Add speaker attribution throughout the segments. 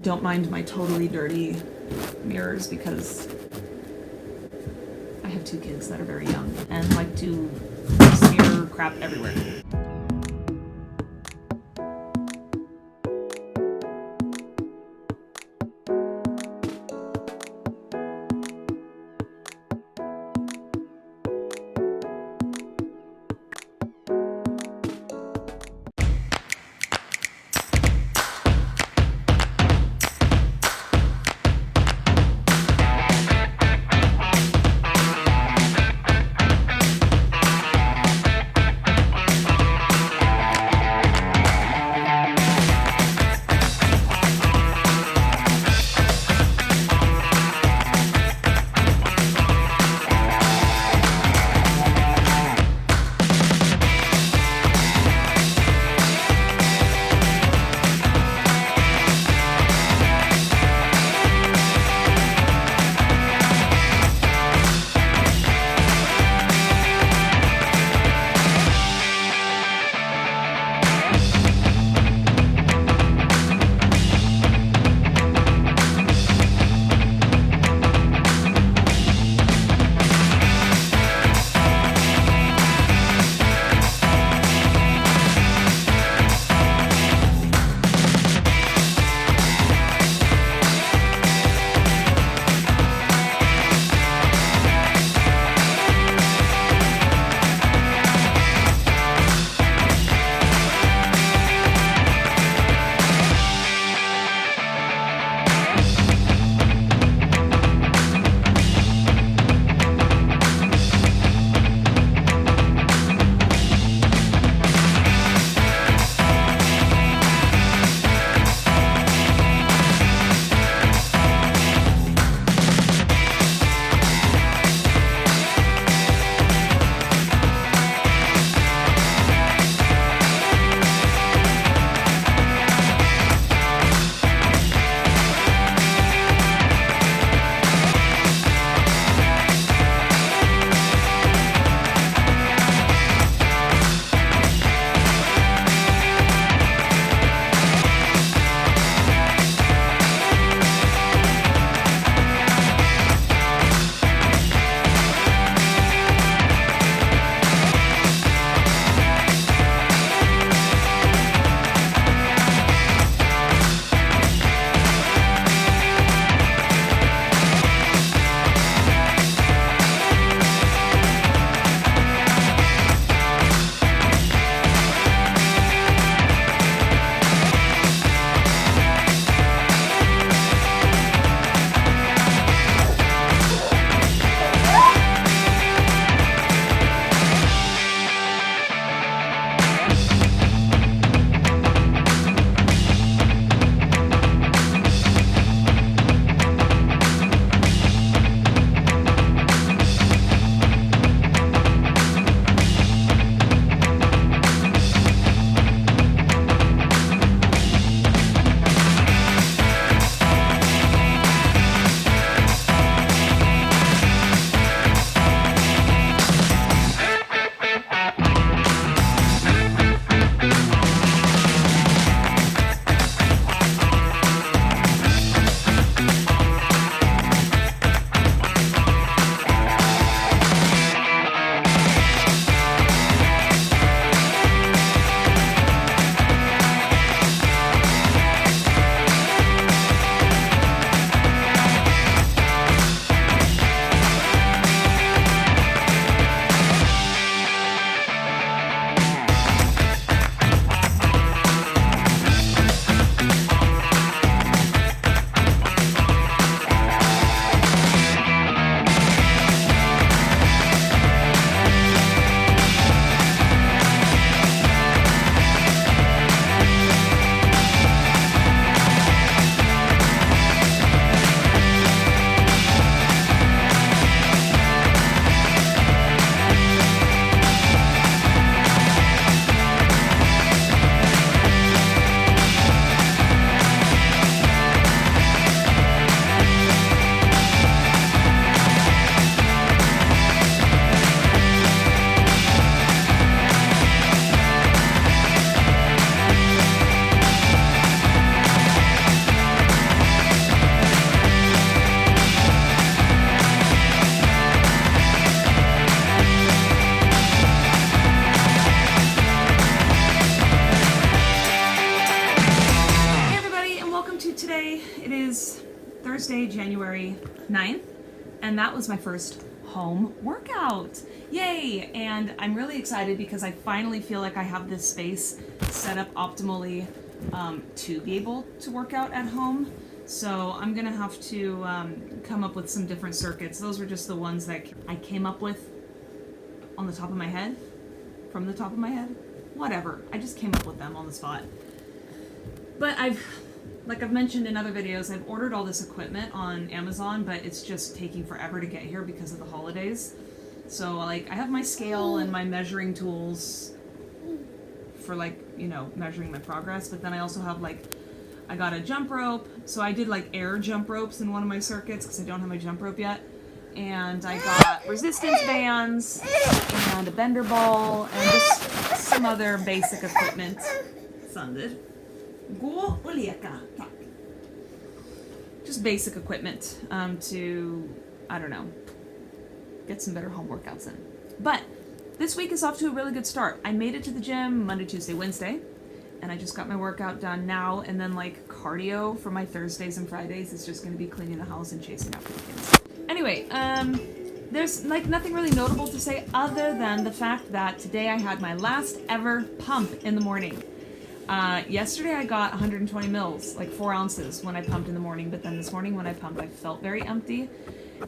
Speaker 1: Don't mind my totally dirty mirrors because I have 2 kids that are very young and like to smear crap everywhere. to today. It is Thursday, January 9th, and that was my first home workout. Yay! And I'm really excited because I finally feel like I have this space set up optimally to be able to work out at home. So I'm gonna have to come up with some different circuits. Those were just the ones that I came up with on the top of my head, from the top of my head, whatever. I just came up with them on the spot. But like I've mentioned in other videos, I've ordered all this equipment on Amazon, but it's just taking forever to get here because of the holidays. So like I have my scale and my measuring tools for like, you know, measuring my progress, but then I also have like, I got a jump rope. So I did like air jump ropes in one of my circuits because I don't have my jump rope yet. And I got resistance bands and a bender ball and just some other basic equipment. Sanded. Gå och leka, tack. Just basic equipment to, I don't know, get some better home workouts in. But this week is off to a really good start. I made it to the gym Monday, Tuesday, Wednesday, and I just got my workout done now, and then like cardio for my Thursdays and Fridays is just going to be cleaning the house and chasing after the kids. Anyway, there's like nothing really notable to say other than the fact that today I had my last ever pump in the morning. Yesterday I got 120 mils, like 4 ounces when I pumped in the morning, but then this morning when I pumped I felt very empty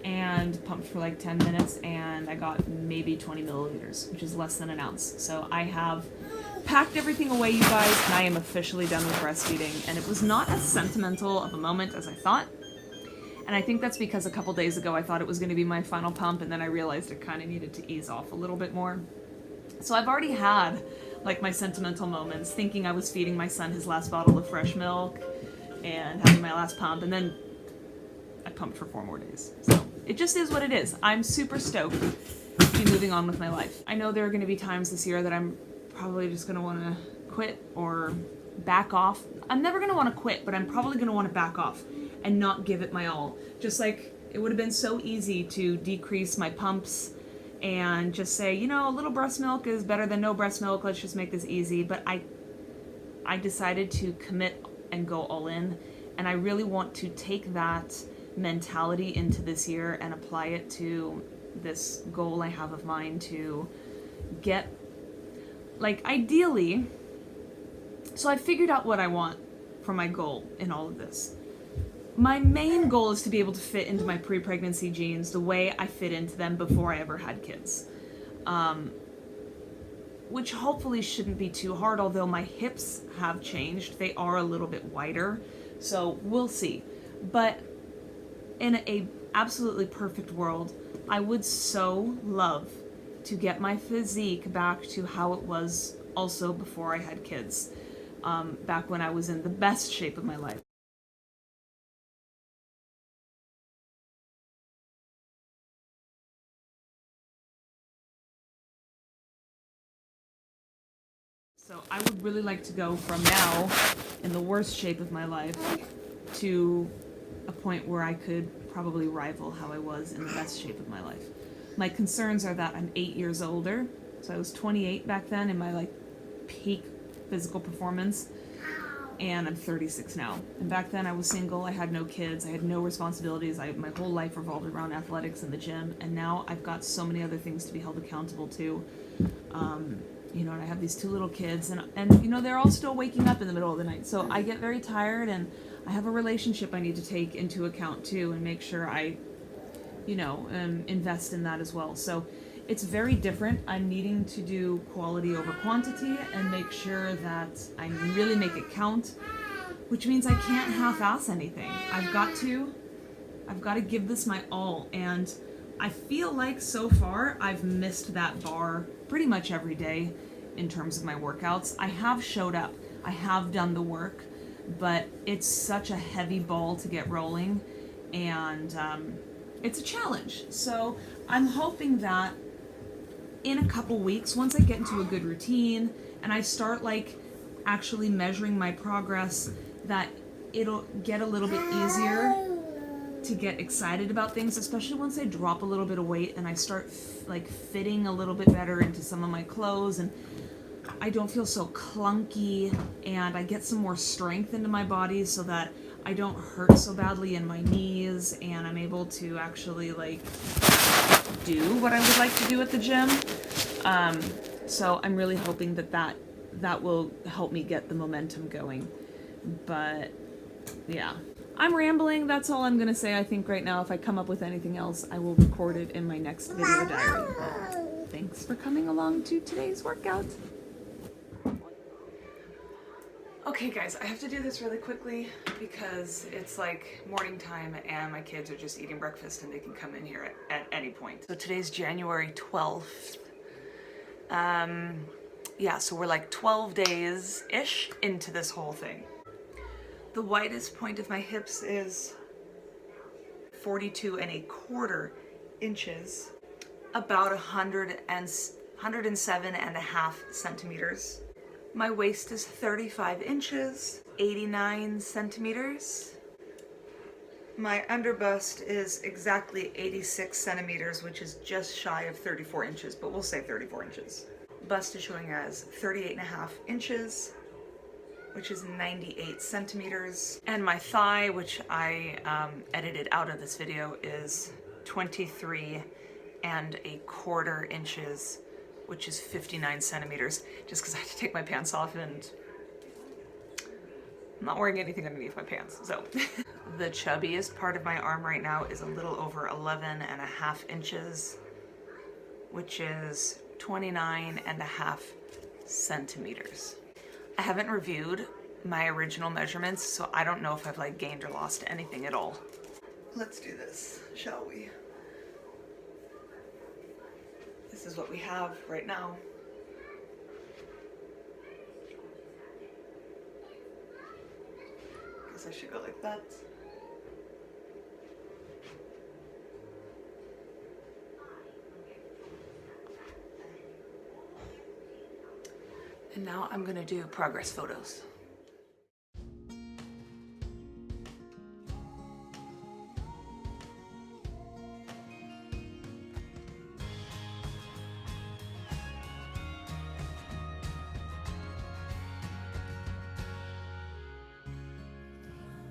Speaker 1: and pumped for like 10 minutes and I got maybe 20 milliliters, which is less than an ounce. So I have packed everything away, you guys, and I am officially done with breastfeeding, and it was not as sentimental of a moment as I thought. And I think that's because a couple days ago I thought it was going to be my final pump, and then I realized it kind of needed to ease off a little bit more. So I've already had like my sentimental moments, thinking I was feeding my son his last bottle of fresh milk and having my last pump, and then I pumped for 4 more days. So it just is what it is. I'm super stoked to be moving on with my life. I know there are going to be times this year that I'm probably just going to want to quit or back off. I'm never going to want to quit, but I'm probably going to want to back off and not give it my all. Just like it would have been so easy to decrease my pumps and just say, you know, a little breast milk is better than no breast milk, let's just make this easy. But I decided to commit and go all in, and I really want to take that mentality into this year and apply it to this goal I have of mine to get, like, ideally, so I figured out what I want for my goal in all of this. My main goal is to be able to fit into my pre-pregnancy jeans the way I fit into them before I ever had kids. Which hopefully shouldn't be too hard, although my hips have changed. They are a little bit wider, so we'll see. But in a absolutely perfect world, I would so love to get my physique back to how it was also before I had kids, back when I was in the best shape of my life. So I would really like to go from now, in the worst shape of my life, to a point where I could probably rival how I was in the best shape of my life. My concerns are that I'm 8 years older, so I was 28 back then in my like peak physical performance, and I'm 36 now. And back then I was single, I had no kids, I had no responsibilities, my whole life revolved around athletics and the gym, and now I've got so many other things to be held accountable to. You know, and I have these 2 little kids, and you know, they're all still waking up in the middle of the night, so I get very tired, and I have a relationship I need to take into account too, and make sure I, you know, invest in that as well. So it's very different. I'm needing to do quality over quantity and make sure that I really make it count, which means I can't half-ass anything. I've got to give this my all, and I feel like so far I've missed that bar pretty much every day in terms of my workouts. I have showed up, I have done the work, but it's such a heavy ball to get rolling, and it's a challenge. So I'm hoping that in a couple weeks, once I get into a good routine and I start like actually measuring my progress, that it'll get a little bit easier to get excited about things, especially once I drop a little bit of weight and I start like fitting a little bit better into some of my clothes, and I don't feel so clunky, and I get some more strength into my body so that I don't hurt so badly in my knees, and I'm able to actually like do what I would like to do at the gym. So I'm really hoping that will help me get the momentum going. But yeah, I'm rambling. That's all I'm gonna say. I think right now, if I come up with anything else, I will record it in my next video diary. But thanks for coming along to today's workout. Okay guys, I have to do this really quickly because it's like morning time and my kids are just eating breakfast and they can come in here at any point. So today's January 12th. Yeah, so we're like 12 days-ish into this whole thing. The widest point of my hips is 42.25 inches, about 107.5 centimeters. My waist is 35 inches, 89 centimeters. My underbust is exactly 86 centimeters, which is just shy of 34 inches, but we'll say 34 inches. Bust is showing as 38.5 inches, which is 98 centimeters. And my thigh, which I edited out of this video, is 23.25 inches, which is 59 centimeters, just because I had to take my pants off and I'm not wearing anything underneath my pants, so. The chubbiest part of my arm right now is a little over 11.5 inches, which is 29.5 centimeters. I haven't reviewed my original measurements, so I don't know if I've like gained or lost anything at all. Let's do this, shall we? This is what we have right now. Guess I should go like that. And now I'm gonna do progress photos.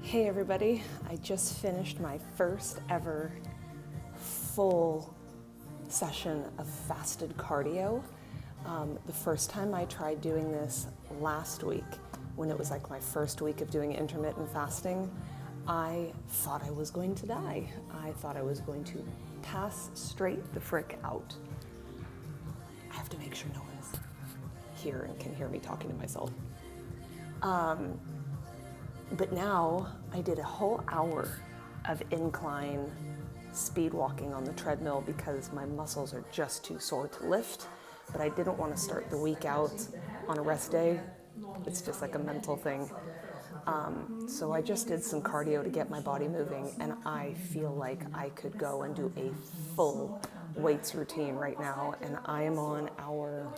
Speaker 1: Hey everybody, I just finished my first ever full session of fasted cardio. The first time I tried doing this last week, when it was like my first week of doing intermittent fasting, I thought I was going to die. I thought I was going to pass straight the frick out. I have to make sure no one's here and can hear me talking to myself. But now I did a whole hour of incline speed walking on the treadmill because my muscles are just too sore to lift, but I didn't want to start the week out on a rest day. It's just like a mental thing. So I just did some cardio to get my body moving, and I feel like I could go and do a full weights routine right now, and I am on hour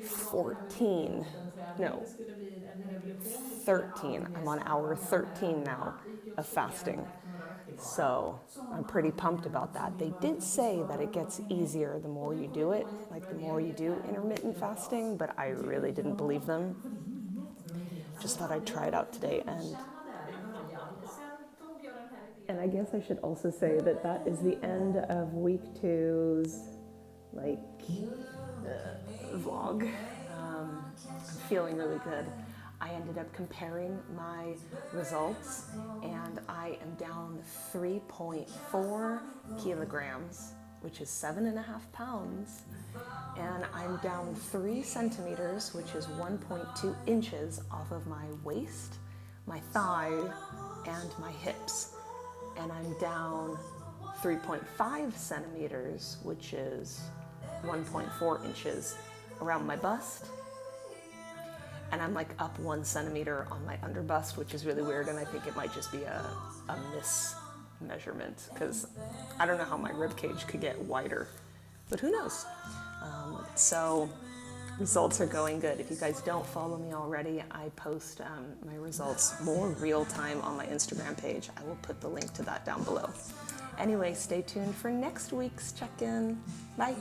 Speaker 1: 13. I'm on hour 13 now of fasting. So I'm pretty pumped about that. They did say that it gets easier the more you do it, like the more you do intermittent fasting, but I really didn't believe them. Just thought I'd try it out today. And I guess I should also say that that is the end of week 2's vlog. I'm feeling really good. I ended up comparing my results and I am down 3.4 kilograms, which is 7.5 pounds. And I'm down 3 centimeters, which is 1.2 inches off of my waist, my thigh, and my hips. And I'm down 3.5 centimeters, which is 1.4 inches around my bust. And I'm like up 1 centimeter on my underbust, which is really weird, and I think it might just be a mismeasurement, because I don't know how my rib cage could get wider, but who knows? So results are going good. If you guys don't follow me already, I post my results more real time on my Instagram page. I will put the link to that down below. Anyway, stay tuned for next week's check-in. Bye.